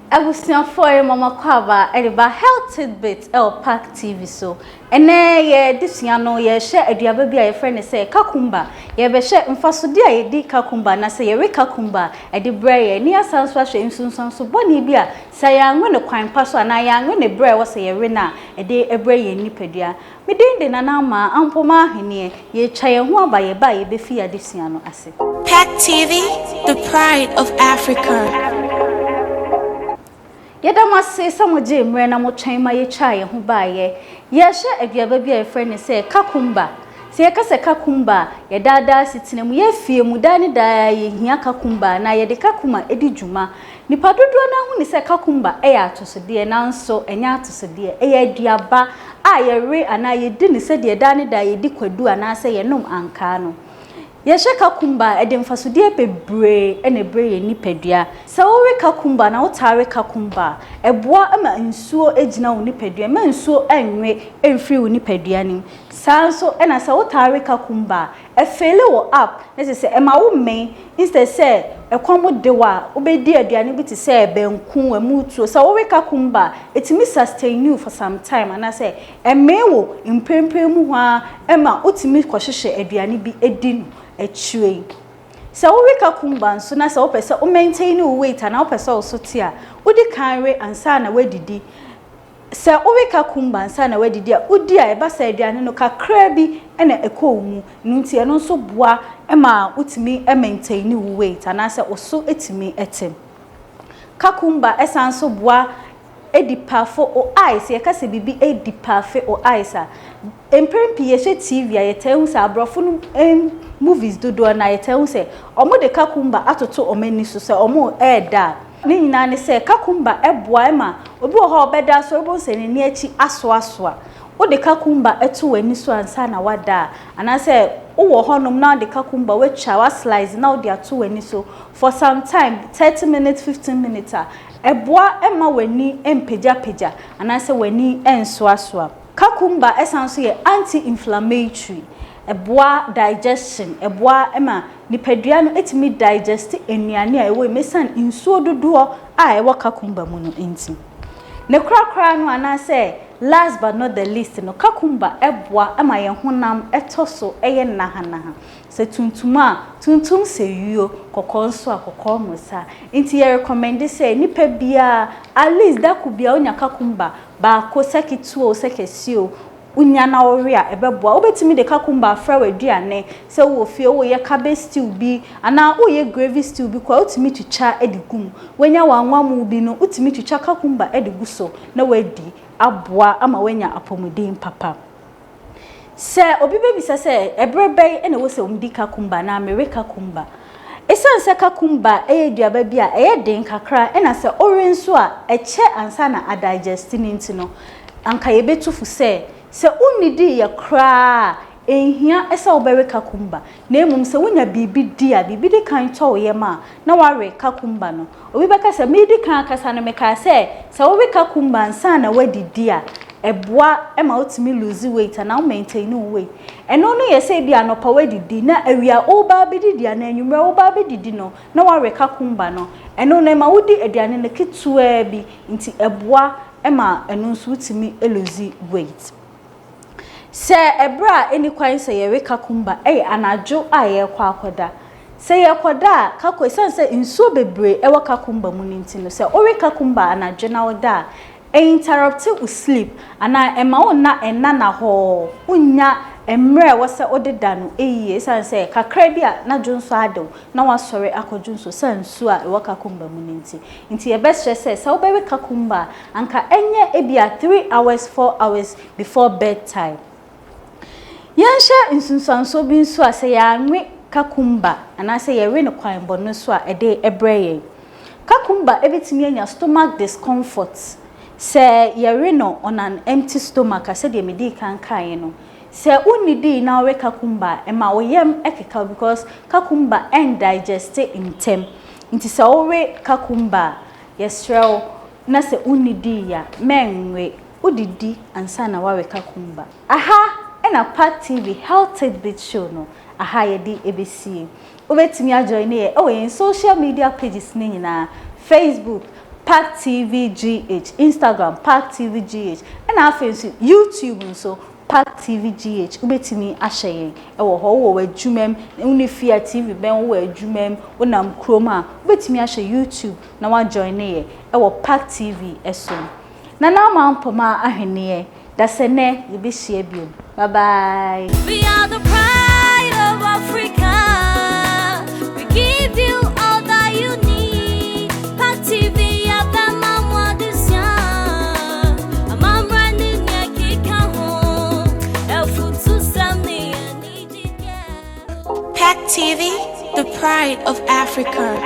Abusuafo mama kwaba ediba health Tit Bits PAG TV so ene ye disua no ye hye aduaba bi a ye frɛ ne sɛ kakumba ye be hye mfasode a ye di kakumba na sɛ ye we kakumba edi brɛ ni asanso ahwɛ nsunsun so bɔne bi a sɛ ya anwe ne kwan pa so ana ya anwe ne brɛ wɔ sɛ ye we na edi ebrɛ ye nipadua medin de nana ma Ampomah Ahwinee ye twa ye ho aba ye ba ye be fi adesua no ase. PAG TV, the pride of Africa. Yedamase samoje mre na mo twan ma ye twa ye ho ba ye hye aduaba bi a frɛ ne sɛ kakumba se ye kase kakumba ye dada sitine mu ye fie mu dani da ye hia kakumba na ye de kakuma edi dwuma nipa dodo na hu ni sɛ kakumba ya atosode na nso enya atosode ya aduaba a ye we ana ye di ni sɛ de dani da ye di kwadu ana sɛ ye nom anka no ye hye kakumba ede mfasode bebre ene bre ye nipadua sa wo we kakumba na wo tawe kakumba eboa ama nsuo egina wo nipadua ma nsuo anwe emfiri wo nipadua nim sanso ena sa wo tawe kakumba efele wo up na se ema wo men instead say ekwomo dewa obedi aduane bi te say benku amutuo sa wo we kakumba etimi sustain you for some time ana say emewo impempem mu ha ema otimi kwohwehwe aduane bi edi echue so wo we kakumba nso na se wo pese o maintain wo weight na wo pese wo so tia wo di kanwe ansa na wadidi se wo we kakumba ansa na wadidi a odi a eba sa aduane no kakra bi ena ekowu nunti eno nso boa ema utimi maintain wo weight na se oso etimi etem kakumba esanso boa edipafo o eyes ye kase bibi edipafe o eyes a empempi ye hye TV a ye tehu sa abrofo no movies dodo na ye tehu se omo de kakumba atoto omani so se omo eda ni nyina ne se kakumba eboa ema obi wo ha obeda so obo se ni achi aso wo de kakumba eto wani so ansa na wada ana se wo honom na de kakumba we twa wa slice na wo de ato wani so for some time 30 minutes 15 minutes eboa ema wani empeja ana se wani ensoasoa kakumba esanso ye anti-inflammatory eboa digestion eboa ema nipadua no etimi digest enuane a ewo mesan nsuo dodo a ewo kakumba mu no enti ne krakra no ana se last but not the least no kakumba eboa ema ye honam etoso eye nahanaha se tuntum se yuo kokonso akokọ musa enti ye recommend say nipa bia at least da ku bia onya kakumba ba ko sekituo sekesio unya na ori a ebeboa obetimi de kakumba fra waduane se wo fie wo ye cabbage stew bi ana wo ye gravy stew bi kwa utimi twitwa edigum wenya wanwamu bi no utimi twitwa kakumba ediguso na wadi aboa ama wenya apomuden papa se obi bebi se ebrebe ene wo se umdi kakumba na america kakumba esan se kakumba duaba bi a den kakra ena se orenso a eche ansa na adigesting ntino anka ye betufu se unidi ya kra ehia esa obewe kakumba na emum se wonya bibi dia bibi de kan to ye ma na ware kakumba no obi beka se medi kan akasa no meka se wowe kakumba ansa na wadidi a eboa ema otimi lose weight na maintain weight eno no ye se bia no pa wadidi na awia oba bedidi na anwumre oba bedidi no na ware kakumba no eno no ema wodi aduane ne ketua bi nti eboa ema eno nso utimi lose weight se ebra eni kwan se ye we kakumba anajo a ye kwa akoda se ye koda kako sense nsuo bebre ewa kakumba mu ninti no se o we kakumba anajo na oda interrupt u sleep ana ema wona enna na ho unya emre wose odeda no sense kakra bi a na jonso ado na wasore akodjonso sansu a ewa kakumba mu ninti nti ye best se wo be we kakumba anka enye ebia 3 hours 4 hours before bedtime yansha insunsanso bi nso a se ya anwe kakumba ana se ye we ne kwan bono so a ede ebreye kakumba ebetimi anya stomach discomfort se ye we no on an empty stomach ase de medi kankan no se unidi na we kakumba ema wo yem ekeka because kakumba end digest intem nti se wo we kakumba yesrel na se unidi ya menwe udidi ansa na wa we kakumba na PAG TV health Tit Bits show no aha ye di ebesi obetimi ajoin ye in social media pages ni nyina Facebook PAG TV GH, Instagram PAG TV GH, and our face YouTube so PAG TV GH. Ubetimi ashayen. Ewo ho wo adwumem, unifia TV ben wo adwumem, wonam chroma. Ubetimi ashe YouTube na wa join ye. Ewo PAG TV eso. Na na Ampomah Ahwinee. That's a ne, you be share bio. Bye bye. We are the pride of Africa. We give you all that you need. PAG TV, Ampomah Ahwinee. I'm running your kick home. PAG TV, the pride of Africa.